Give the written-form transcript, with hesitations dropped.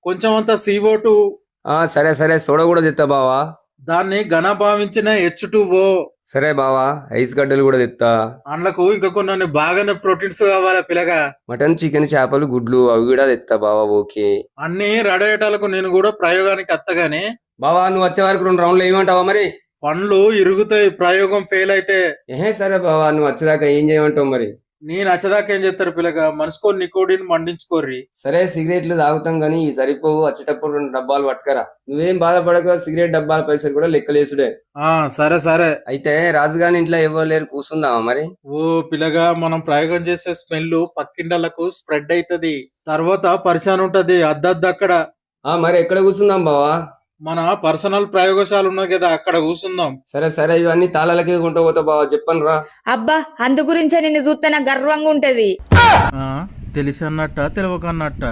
కొంచెం అంత CO2, సరే సరే సోడా కూడా తెత్తా బావా. దాన్ని ఘనభావించిన H2O, సరే బావా, ఐస్ గడ్డలు కూడా తెత్తా. అందులకు ఇంకా కొన్ని బాగానే ప్రోటీన్స్ కావాలా పిల్లగా. మటన్, చికెన్, చేపలు, గుడ్లు అవి కూడా తెత్తా బావా. ఓకే అన్ని రడేటాలకు నేను కూడా ప్రయోగానికి అత్తగాని. బావా, నువ్వు వచ్చే వరకు 2 రౌండ్లు ఏమంటావా మరి? పండ్లు ఇరుగుతాయి ప్రయోగం ఫెయిల్ అయితే. సరే బావా, నువ్వు వచ్చేదాకా ఏం చేయమంటావు మరి? నేను నచ్చదాకా ఏం చేస్తారు పిల్లగా, మనసుకో నికోడిన్ మండించుకోర్రి. సరే సిగరెట్లు తాగుతాం గానీ ఈ సరిపోవు, వచ్చేటప్పుడు 2 డబ్బాలు పట్టుకరా. నువ్వేం బాధపడక, సిగరెట్ డబ్బాల పైసలు కూడా లెక్కలేసుడే. సరే సరే. అయితే రాజుగాని ఇంట్లో ఎవరు లేరు, కూర్చుందామా మరి? ఓ పిల్లగా, మనం ప్రయోగం చేసే స్మెల్ పక్కిండలకు స్ప్రెడ్ అవుతది, తర్వాత పరిశాన్ ఉంటది అద్దక్కడ. మరి ఎక్కడ కూర్చుందాం బావా? మన పర్సనల్ ప్రయోగశాల ఉన్నది కదా, అక్కడ కూర్చుందాం. సరే సరే, ఇవన్నీ తాళాలకే కొంటూ పోతా బావా, చెప్పను రా. అబ్బా, అందు గురించే నిన్ను చూస్తే నాకు గర్వంగా ఉంటది. తెలిసి అన్నట్ట తెలియకన్నట్ట.